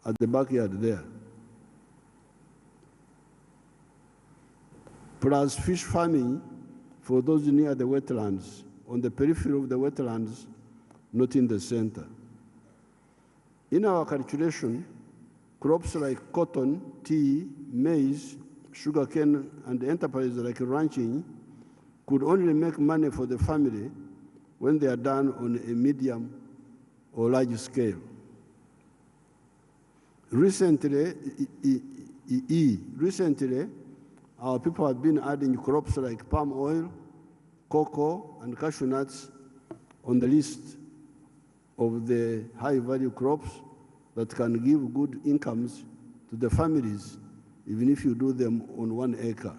at the backyard there. Plus fish farming for those near the wetlands, on the periphery of the wetlands, not in the center. In our calculation, crops like cotton, tea, maize, sugarcane, and enterprises like ranching could only make money for the family when they are done on a medium or large scale. Recently, our people have been adding crops like palm oil, cocoa, and cashew nuts on the list of the high-value crops that can give good incomes to the families, even if you do them on 1 acre.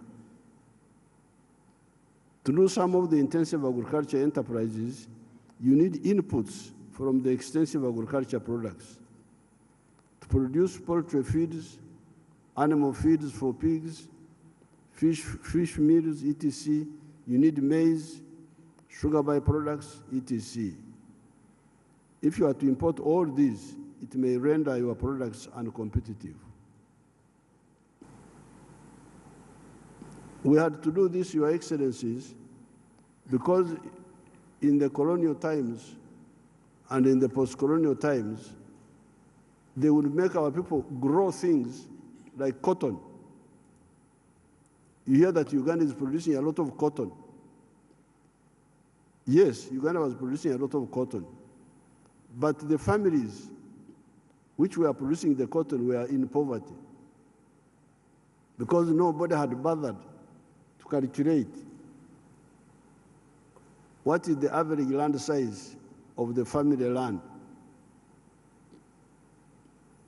To do some of the intensive agriculture enterprises, you need inputs from the extensive agriculture products. To produce poultry feeds, animal feeds for pigs, fish meals, etc., you need maize, sugar byproducts, etc. If you are to import all these, it may render your products uncompetitive. We had to do this, Your Excellencies, because in the colonial times and in the post-colonial times, they would make our people grow things like cotton. You hear that Uganda is producing a lot of cotton. Yes, Uganda was producing a lot of cotton. But the families which were producing the cotton were in poverty because nobody had bothered to calculate what is the average land size of the family land.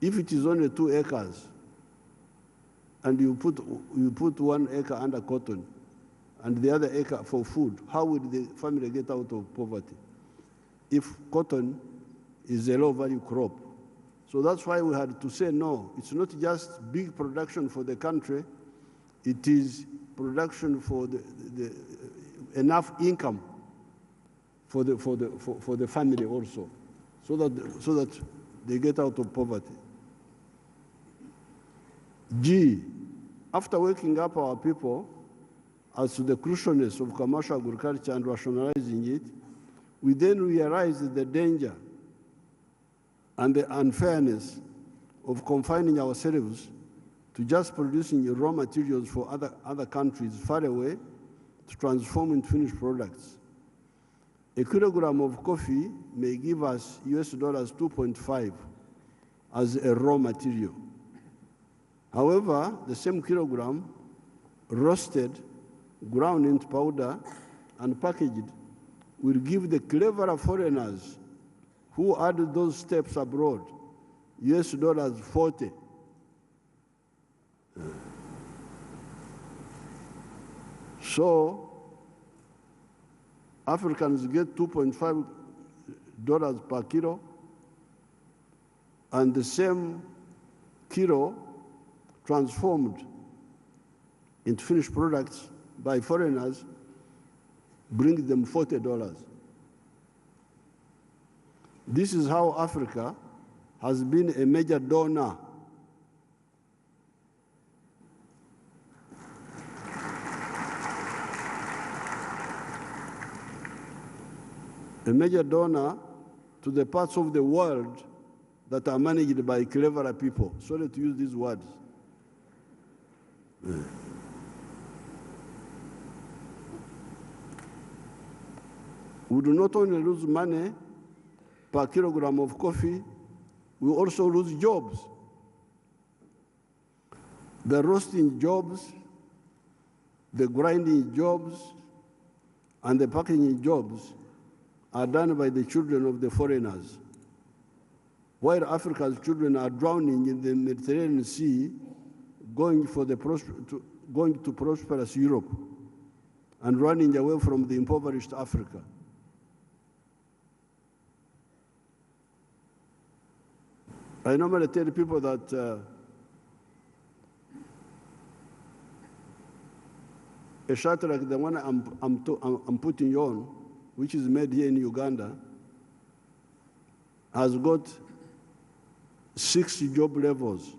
If it is only 2 acres, and you put 1 acre under cotton and the other acre for food, how would the family get out of poverty if cotton is a low-value crop? So that's why we had to say, no, it's not just big production for the country, it is production for the enough income for the family also, so that they get out of poverty. G, after waking up our people as to the crucialness of commercial agriculture and rationalizing it, we then realized the danger and the unfairness of confining ourselves to just producing raw materials for other countries far away to transform into finished products. A kilogram of coffee may give us US dollars 2.5 as a raw material. However, the same kilogram roasted, ground into powder, and packaged will give the cleverer foreigners who added those steps abroad US dollars 40. So Africans get $2.5 per kilo, and the same kilo transformed into finished products by foreigners brings them $40. This is how Africa has been a major donor to the parts of the world that are managed by cleverer people. Sorry to use these words. We do not only lose money per kilogram of coffee, we also lose jobs. The roasting jobs, the grinding jobs, and the packaging jobs are done by the children of the foreigners, while Africa's children are drowning in the Mediterranean Sea, going to prosperous Europe and running away from the impoverished Africa. I normally tell people that a shirt like the one I'm putting on, which is made here in Uganda, has got 6 job levels.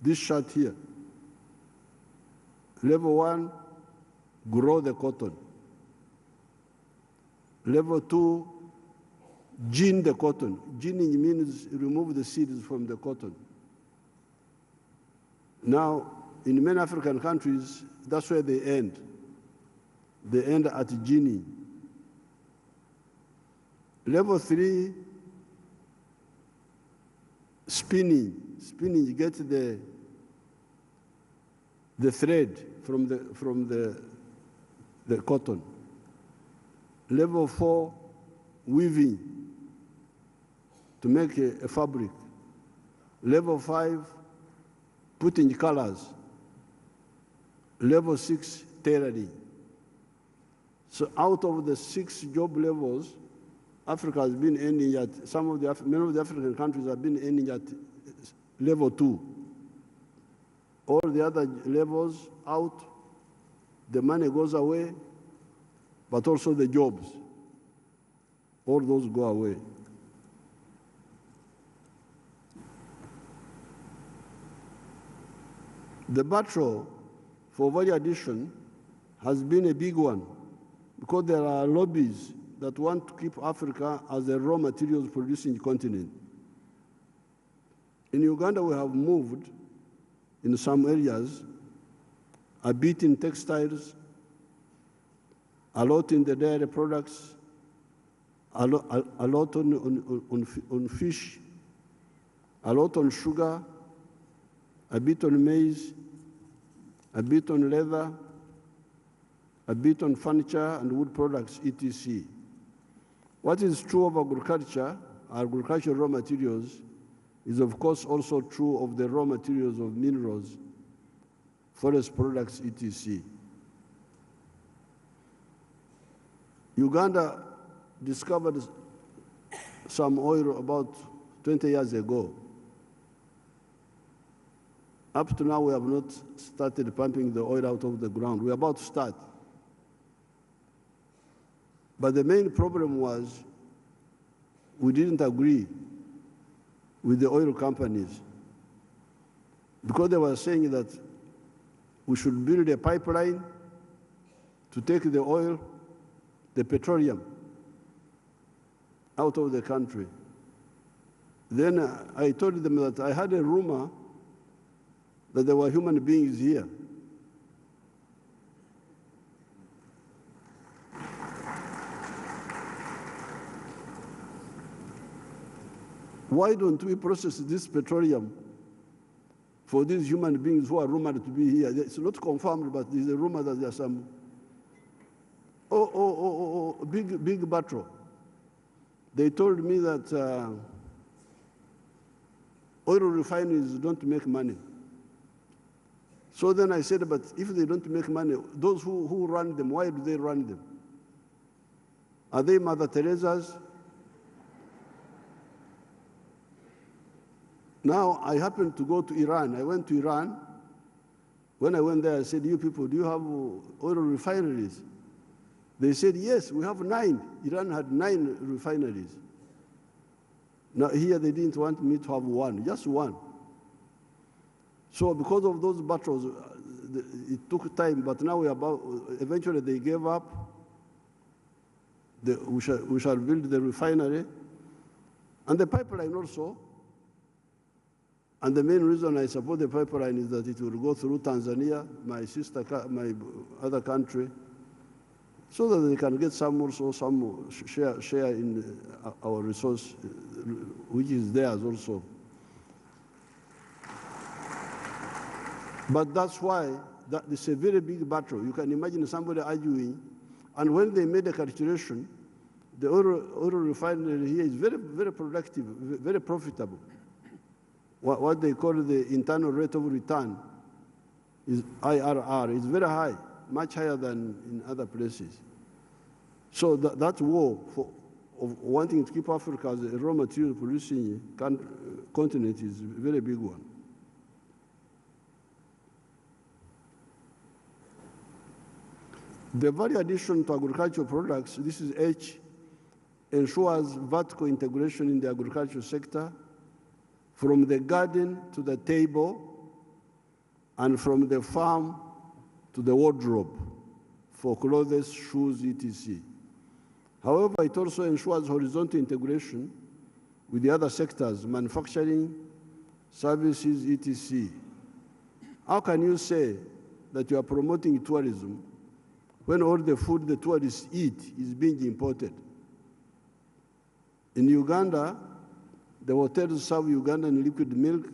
This chart here. Level 1, grow the cotton. Level 2, gin the cotton. Ginning means remove the seeds from the cotton. Now, in many African countries, that's where they end. They end at ginning. Level 3, spinning. Spinning, you get the thread from the cotton. Level 4, weaving to make a fabric. Level 5, putting colors. Level 6, tailoring. So out of the 6 job levels, Africa has been ending at, many of the African countries have been ending at level 2. All the other levels out, the money goes away, but also the jobs. All those go away. The battle for value addition has been a big one because there are lobbies that want to keep Africa as a raw materials producing continent. In Uganda, we have moved in some areas, a bit in textiles, a lot in the dairy products, a lot on fish, a lot on sugar, a bit on maize, a bit on leather, a bit on furniture and wood products, etc. What is true of agriculture, agricultural raw materials, is of course also true of the raw materials of minerals, forest products, etc. Uganda discovered some oil about 20 years ago. Up to now, we have not started pumping the oil out of the ground. We're about to start. But the main problem was we didn't agree with the oil companies because they were saying that we should build a pipeline to take the oil, the petroleum, out of the country. Then I told them that I had a rumor that there were human beings here. Why don't we process this petroleum for these human beings who are rumored to be here? It's not confirmed, but there's a rumor that there are some big battle. They told me that oil refineries don't make money. So then I said, but if they don't make money, those who run them, why do they run them? Are they Mother Teresa's? Now, I happened to go to Iran. I went to Iran. When I went there, I said, you people, do you have oil refineries? They said, yes, we have 9. Iran had 9 refineries. Now, here they didn't want me to have 1, just 1. So because of those battles, it took time, but now eventually they gave up. We shall build the refinery and the pipeline also. And the main reason I support the pipeline is that it will go through Tanzania, my other country, so that they can get some share in our resource, which is theirs also. But that's why it's a very big battle. You can imagine somebody arguing, and when they made a calculation, the oil refinery here is very, very productive, very profitable. What they call the internal rate of return is IRR. It's very high, much higher than in other places. So that war of wanting to keep Africa as a raw material producing continent is a very big one. The value addition to agricultural products, this is H, ensures vertical integration in the agricultural sector, from the garden to the table, and from the farm to the wardrobe for clothes, shoes, etc. However, it also ensures horizontal integration with the other sectors, manufacturing, services, etc. How can you say that you are promoting tourism when all the food the tourists eat is being imported? In Uganda, the hotels serve Ugandan liquid milk,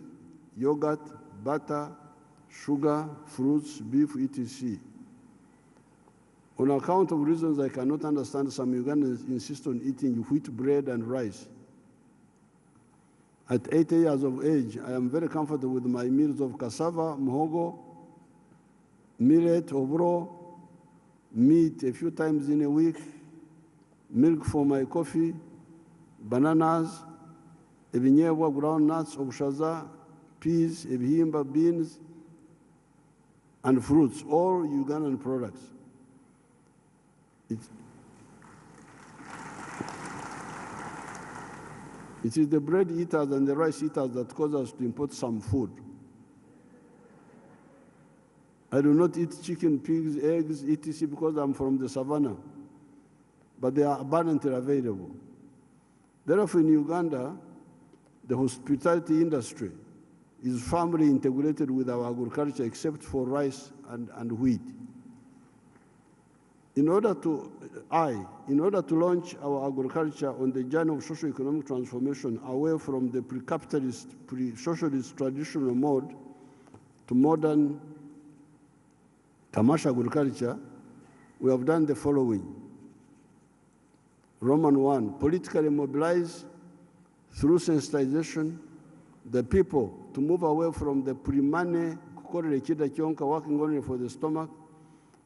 yogurt, butter, sugar, fruits, beef, etc. On account of reasons I cannot understand, some Ugandans insist on eating wheat bread and rice. At 80 years of age, I am very comfortable with my meals of cassava, muhogo, millet, obro, meat a few times in a week, milk for my coffee, bananas, ebinyebwa, groundnuts, obushaza, peas, ebihimba, beans, and fruits, all Ugandan products. It is the bread eaters and the rice eaters that cause us to import some food. I do not eat chicken, pigs, eggs, etc. because I'm from the savannah, but they are abundantly available. Therefore, in Uganda, the hospitality industry is firmly integrated with our agriculture except for rice and wheat. In order to launch our agriculture on the journey of socio-economic transformation away from the pre-capitalist, pre-socialist traditional mode to modern commercial agriculture, we have done the following. Roman 1, politically mobilize through sensitization the people to move away from the pre-money, working only for the stomach,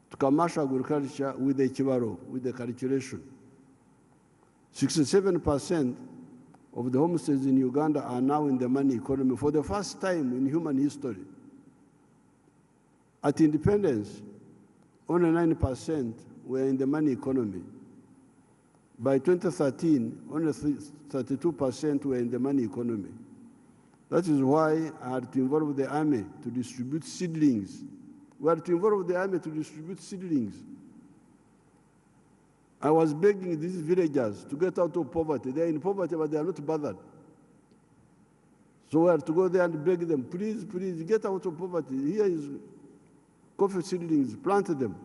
to commercial agriculture with the chibaro, with the calculation. 67% of the homesteads in Uganda are now in the money economy for the first time in human history. At independence, only 9% were in the money economy. By 2013, only 32% were in the money economy. That is why I had to involve the army to distribute seedlings. We had to involve the army to distribute seedlings. I was begging these villagers to get out of poverty. They are in poverty, but they are not bothered. So we had to go there and beg them, please, please, get out of poverty. Here is coffee seedlings, plant them.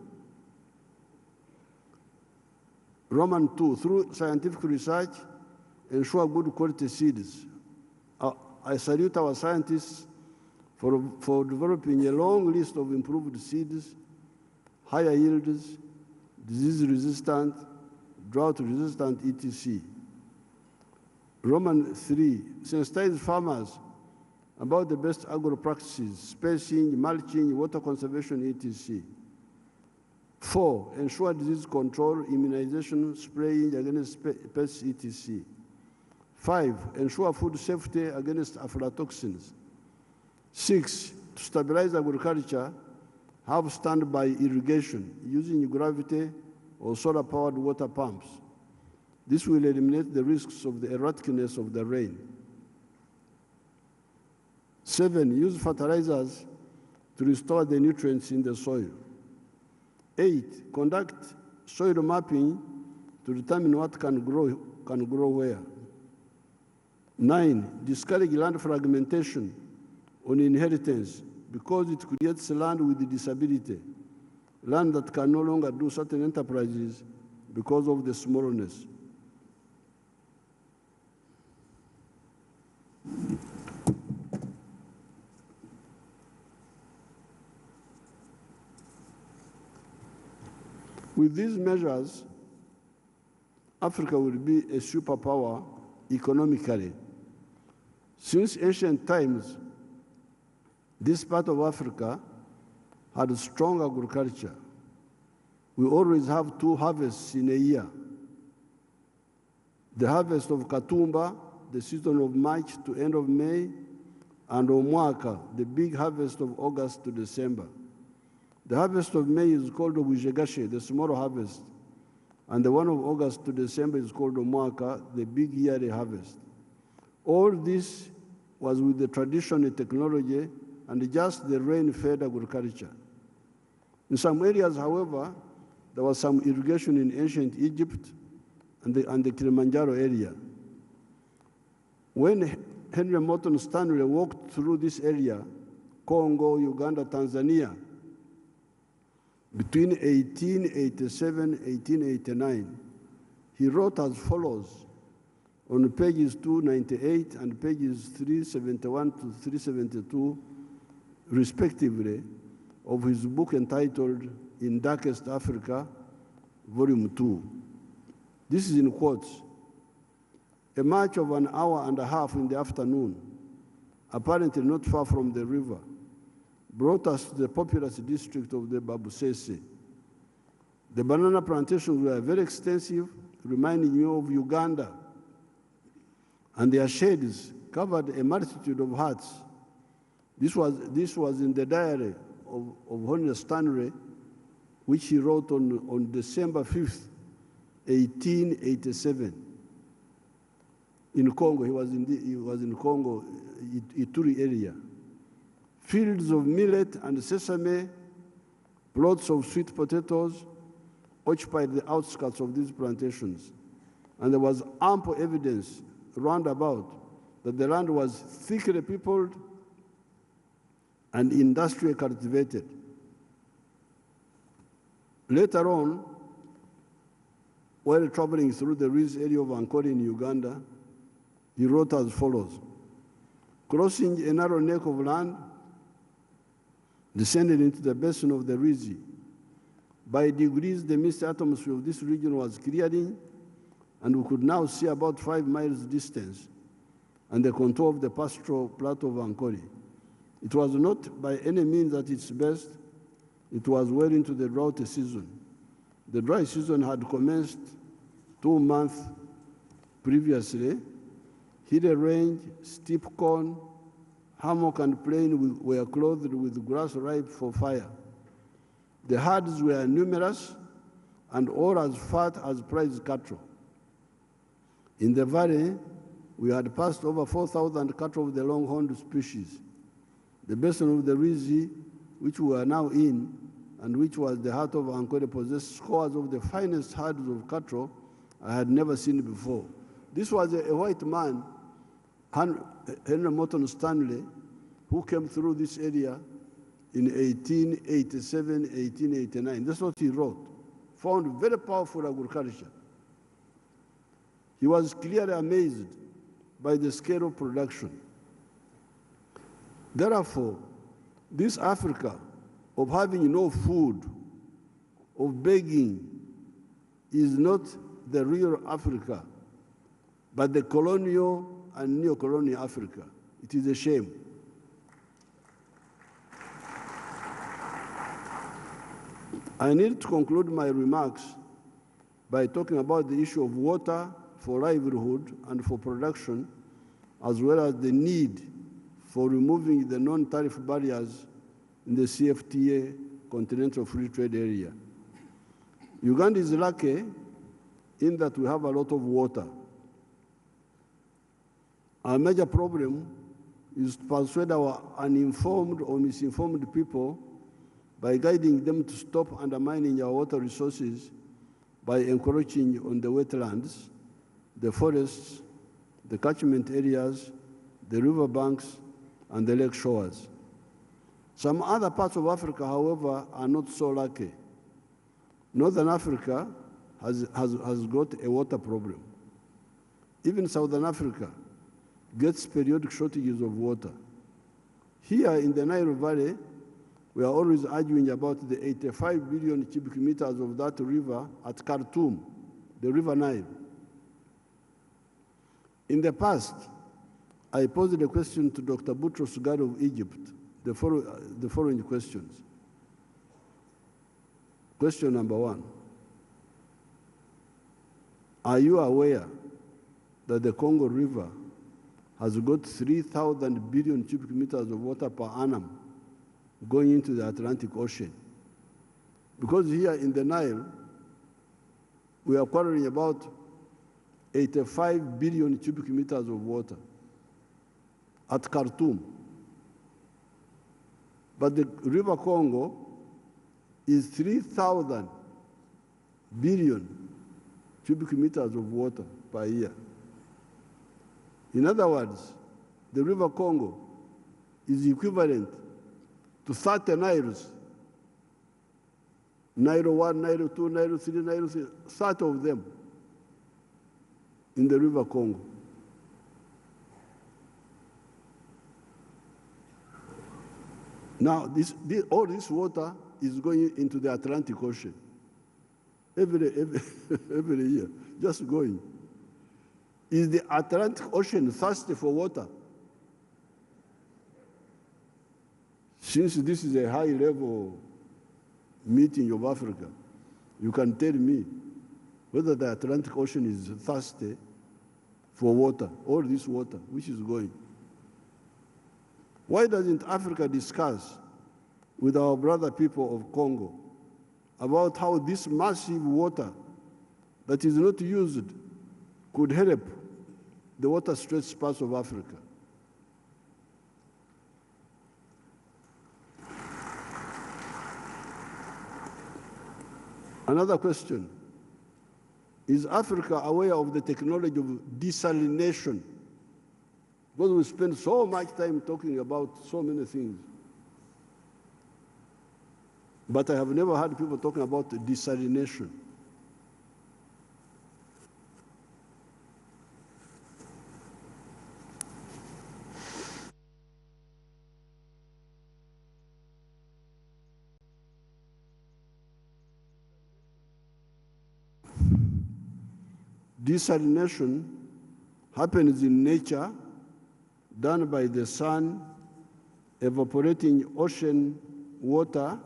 Roman 2, through scientific research, ensure good quality seeds. I salute our scientists for developing a long list of improved seeds, higher yields, disease-resistant, drought-resistant, etc. Roman 3, sensitize farmers about the best agro practices, spacing, mulching, water conservation, etc. 4, ensure disease control, immunization, spraying against pests, etc. 5, ensure food safety against aflatoxins. 6, to stabilize agriculture, have standby irrigation using gravity or solar-powered water pumps. This will eliminate the risks of the erraticness of the rain. 7, use fertilizers to restore the nutrients in the soil. 8, conduct soil mapping to determine what can grow where. 9, discourage land fragmentation on inheritance because it creates land with disability, land that can no longer do certain enterprises because of the smallness. With these measures, Africa will be a superpower economically. Since ancient times, this part of Africa had strong agriculture. We always have 2 harvests in a year. The harvest of Katumba, the season of March to end of May, and Omwaka, the big harvest of August to December. The harvest of May is called Wijegashe, the small harvest, and the one of August to December is called Omwaka, the big yearly harvest. All this was with the traditional technology and just the rain-fed agriculture. In some areas, however, there was some irrigation in ancient Egypt and the Kilimanjaro area. When Henry Morton Stanley walked through this area, Congo, Uganda, Tanzania, between 1887 and 1889, he wrote as follows on pages 298 and pages 371 to 372, respectively, of his book entitled In Darkest Africa, Volume 2. This is in quotes. A march of an hour and a half in the afternoon, apparently not far from the river, brought us to the populous district of the Babusese. The banana plantations were very extensive, reminding me of Uganda, and their shades covered a multitude of huts. This was in the diary of Henry Stanley, which he wrote on December 5th, 1887. In Congo, he was in Congo, Ituri area. Fields of millet and sesame, plots of sweet potatoes occupied the outskirts of these plantations. And there was ample evidence roundabout that the land was thickly peopled and industrially cultivated. Later on, while traveling through the Riz area of Ankole in Uganda, he wrote as follows: crossing a narrow neck of land, descended into the basin of the Rizi. By degrees, the mist atmosphere of this region was clearing, and we could now see about 5 miles distance and the contour of the pastoral plateau of Ankole. It was not by any means at its best. It was well into the drought season. The dry season had commenced 2 months previously. Hilly range, steep corn, hammock and plain were clothed with grass ripe for fire. The herds were numerous and all as fat as prize cattle. In the valley, we had passed over 4,000 cattle of the longhorned species. The basin of the Rizi, which we are now in, and which was the heart of Ankole, possessed scores of the finest herds of cattle I had never seen before. This was a white man, Henry Morton Stanley, who came through this area in 1887, 1889. That's what he wrote. Found very powerful agriculture. He was clearly amazed by the scale of production. Therefore, this Africa of having no food, of begging, is not the real Africa, but the colonial and neo-colonial Africa. It is a shame. I need to conclude my remarks by talking about the issue of water for livelihood and for production, as well as the need for removing the non-tariff barriers in the CFTA, Continental Free Trade Area. Uganda is lucky in that we have a lot of water. Our major problem is to persuade our uninformed or misinformed people by guiding them to stop undermining our water resources by encroaching on the wetlands, the forests, the catchment areas, the river banks, and the lake shores. Some other parts of Africa, however, are not so lucky. Northern Africa has got a water problem. Even Southern Africa gets periodic shortages of water. Here in the Nile Valley, we are always arguing about the 85 billion cubic meters of that river at Khartoum, the River Nile. In the past, I posed a question to Dr. Boutros Ghali of Egypt, the following questions. Question number 1. Are you aware that the Congo River has got 3,000 billion cubic meters of water per annum going into the Atlantic Ocean? Because here in the Nile, we are quarreling about 85 billion cubic meters of water. at Khartoum. But the River Congo is 3,000 billion cubic meters of water per year. In other words, the River Congo is equivalent to 30 Niles. Nile 1, Nile 2, Nile 3, Nile 3, 30 of them in the River Congo. Now, all this water is going into the Atlantic Ocean every year, just going. Is the Atlantic Ocean thirsty for water? Since this is a high-level meeting of Africa, you can tell me whether the Atlantic Ocean is thirsty for water, all this water, which is going. Why doesn't Africa discuss with our brother people of Congo about how this massive water that is not used could help the water-stretched parts of Africa? Another question, is Africa aware of the technology of desalination? Because we spend so much time talking about so many things. But I have never heard people talking about desalination. Desalination happens in nature, done by the sun evaporating ocean water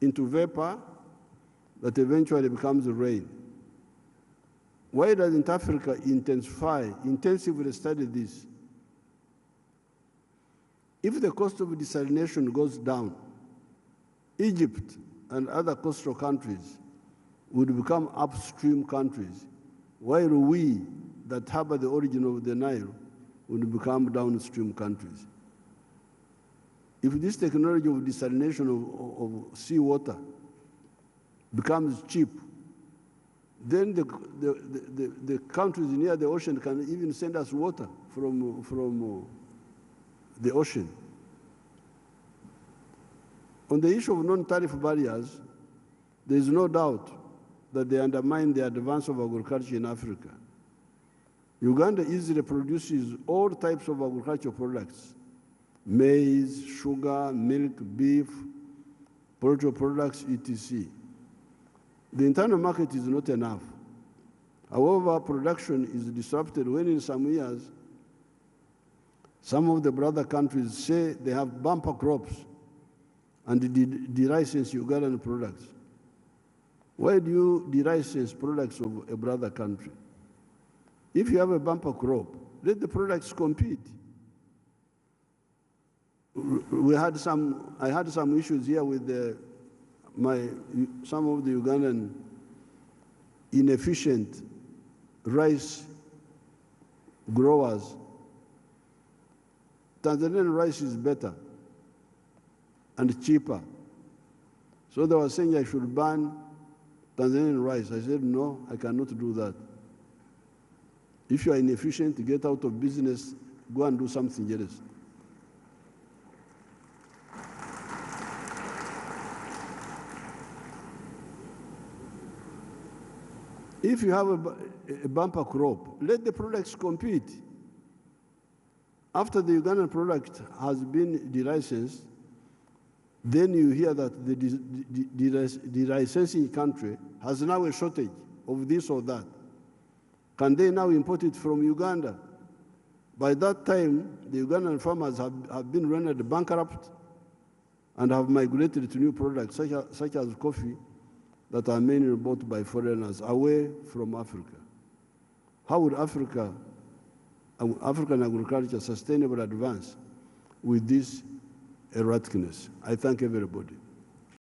into vapor that eventually becomes rain. Why doesn't Africa intensively study this? If the cost of desalination goes down, Egypt and other coastal countries would become upstream countries, while we that harbor the origin of the Nile would become downstream countries. If this technology of desalination of seawater becomes cheap, then the countries near the ocean can even send us water from the ocean. On the issue of non-tariff barriers, there is no doubt that they undermine the advance of agriculture in Africa. Uganda easily produces all types of agricultural products: maize, sugar, milk, beef, poultry products, etc. The internal market is not enough. However, production is disrupted when in some years, some of the brother countries say they have bumper crops and de-license Ugandan products. Why do you de-license products of a brother country? If you have a bumper crop, let the products compete. I had some issues here with some of the Ugandan inefficient rice growers. Tanzanian rice is better and cheaper. So they were saying I should ban Tanzanian rice. I said, no, I cannot do that. If you are inefficient, get out of business, go and do something else. If you have a bumper crop, let the products compete. After the Ugandan product has been de-licensed, then you hear that the de-licensing country has now a shortage of this or that. Can they now import it from Uganda? By that time, the Ugandan farmers have been rendered bankrupt and have migrated to new products such as coffee that are mainly bought by foreigners away from Africa. How would African agriculture sustainable advance with this erraticness? I thank everybody.